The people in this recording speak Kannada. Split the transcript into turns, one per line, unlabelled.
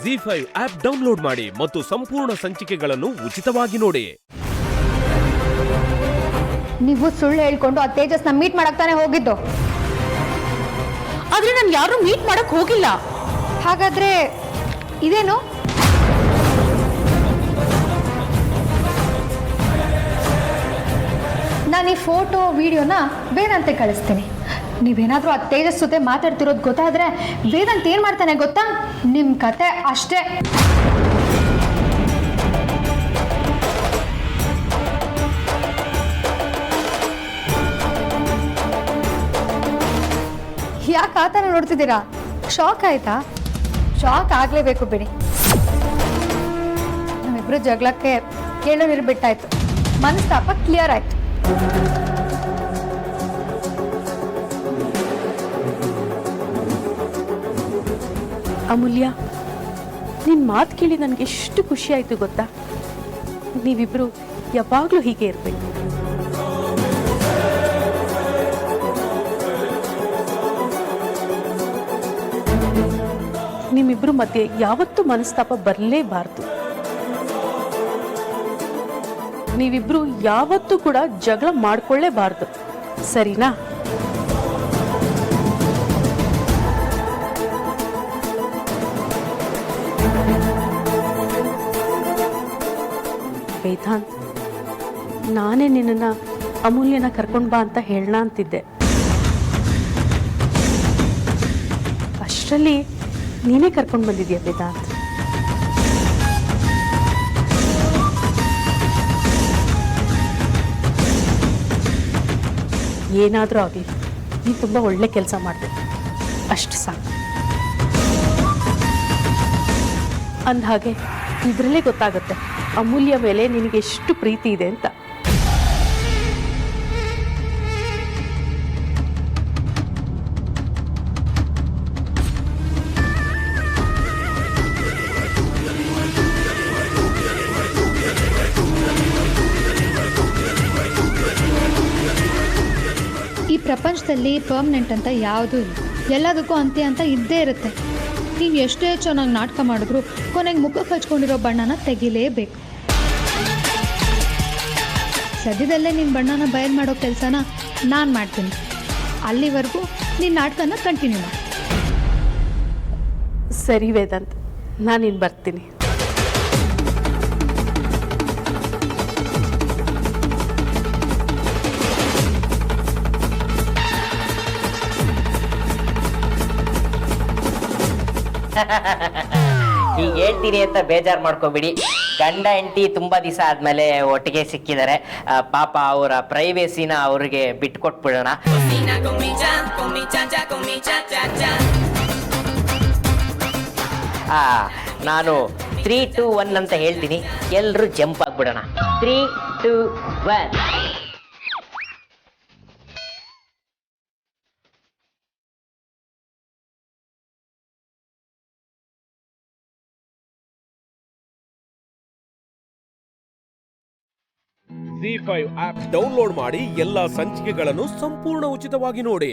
ZEE5 ಆಪ್ ಡೌನ್ಲೋಡ್ ಮಾಡಿ ಮತ್ತು ಸಂಪೂರ್ಣ ಸಂಚಿಕೆಗಳನ್ನು ಉಚಿತವಾಗಿ ನೋಡಿ.
ನೀವು ಸುಳ್ಳು ಹೇಳ್ಕೊಂಡು ಆ ತೇಜಸ್ನ ಮೀಟ್ ಮಾಡಕ್ ತಾನೇ ಹೋಗಿದ್ದು.
ಆದ್ರೆ ನಾನು ಯಾರು ಮೀಟ್ ಮಾಡಕ್ ಹೋಗಿಲ್ಲ.
ಹಾಗಾದ್ರೆ ಇದೇನು? ನಾನು ಈ ಫೋಟೋ ವಿಡಿಯೋನ ವೇದಾಂತೆ ಕಳಿಸ್ತೀನಿ. ನೀವೇನಾದ್ರೂ ಆ ತೇಜಸ್ ಜೊತೆ ಮಾತಾಡ್ತಿರೋದು ಗೊತ್ತಾದ್ರೆ ವೇದಾಂತ್ ಏನ್ ಮಾಡ್ತಾನೆ ಗೊತ್ತಾ? ನಿಮ್ ಕತೆ ಅಷ್ಟೇ. ಯಾಕೆ ಆ ಥರ ನೋಡ್ತಿದ್ದೀರಾ? ಶಾಕ್ ಆಯ್ತಾ? ಶಾಕ್ ಆಗ್ಲೇಬೇಕು ಬಿಡಿ. ನಮ್ಮಿಬ್ರು ಜಗಳಕ್ಕೆ ಕೇಳು ನಿರ್ಬಿಟ್ಟಾಯ್ತು, ಮನಸ್ತಾಪ ಕ್ಲಿಯರ್ ಆಯ್ತು.
ಅಮೂಲ್ಯ, ನಿನ್ ಮಾತು ಕೇಳಿ ನನಗೆ ಎಷ್ಟು ಖುಷಿ ಆಯ್ತು ಗೊತ್ತಾ? ನೀವಿಬ್ರು ಯಾವಾಗ್ಲೂ ಹೀಗೆ ಇರ್ಬೇಕು. ನಿಮ್ಮಿಬ್ರು ಮಧ್ಯೆ ಯಾವತ್ತೂ ಮನಸ್ತಾಪ ಬರಲೇಬಾರ್ದು. ನೀವಿಬ್ರು ಯಾವತ್ತೂ ಕೂಡ ಜಗಳ ಮಾಡ್ಕೊಳ್ಳೇಬಾರ್ದು, ಸರಿನಾ? ವೇದಾಂತ್, ನಾನೇ ನಿನ್ನನ್ನು ಅಮೂಲ್ಯನ ಕರ್ಕೊಂಡು ಬಾ ಅಂತ ಹೇಳೋಣ ಅಂತಿದ್ದೆ. ಅಷ್ಟರಲ್ಲಿ ನೀನೇ ಕರ್ಕೊಂಡು ಬಂದಿದ್ಯಾ ವೇದಾಂತ್. ಏನಾದರೂ ಆಗಲಿ, ನೀನು ತುಂಬ ಒಳ್ಳೆ ಕೆಲಸ ಮಾಡಿದೆ, ಅಷ್ಟು ಸಾಕು. ಅಂದಹಾಗೆ ಇದರಲ್ಲೇ ಗೊತ್ತಾಗುತ್ತೆ ಅಮೂಲ್ಯ ಮೇಲೆ ನಿನಗೆ ಎಷ್ಟು ಪ್ರೀತಿ ಇದೆ ಅಂತ.
ಈ ಪ್ರಪಂಚದಲ್ಲಿ ಪರ್ಮನೆಂಟ್ ಅಂತ ಯಾವುದೂ ಇಲ್ಲ. ಎಲ್ಲದಕ್ಕೂ ಅಂತ್ಯ ಅಂತ ಇದ್ದೇ ಇರುತ್ತೆ. ನೀವು ಎಷ್ಟೇ ಚೆನ್ನಾಗಿ ನಾಟಕ ಮಾಡಿದ್ರು ಕೊನೆಗೆ ಮುಖಕ್ಕೆ ಹಚ್ಕೊಂಡಿರೋ ಬಣ್ಣನ ತೆಗಿಲೇಬೇಕು. ಸದ್ಯದಲ್ಲೇ ನಿನ್ನ ಬಣ್ಣನ ಬಯಲು ಮಾಡೋ ಕೆಲಸನ ನಾನು ಮಾಡ್ತೀನಿ. ಅಲ್ಲಿವರೆಗೂ ನಿನ್ನ ನಾಟಕನ ಕಂಟಿನ್ಯೂ ಮಾಡಿ.
ಸರಿ ವೇದಾಂತ್, ನಾನಿನ್ನು ಬರ್ತೀನಿ.
ಈಗ ಹೇಳ್ತೀನಿ ಅಂತ ಬೇಜಾರು ಮಾಡ್ಕೋಬಿಡಿ. ಗಂಡ ಹೆಂಡತಿ ತುಂಬಾ ದಿವಸ ಆದ್ಮೇಲೆ ಒಟ್ಟಿಗೆ ಸಿಕ್ಕಿದ್ದಾರೆ. ಪಾಪ ಅವರ ಪ್ರೈವೇಸಿನ ಅವ್ರಿಗೆ ಬಿಟ್ಕೊಟ್ಬಿಡೋಣ. ನಾನು 3, 2, 1 ಅಂತ ಹೇಳ್ತೀನಿ, ಎಲ್ಲರೂ ಜಂಪ್ ಆಗ್ಬಿಡೋಣ. 3, 2, 1.
ZEE5 ಆಪ್ ಡೌನ್ಲೋಡ್ ಮಾಡಿ ಎಲ್ಲಾ ಸಂಚಿಕೆಗಳನ್ನು ಸಂಪೂರ್ಣ ಉಚಿತವಾಗಿ ನೋಡಿ.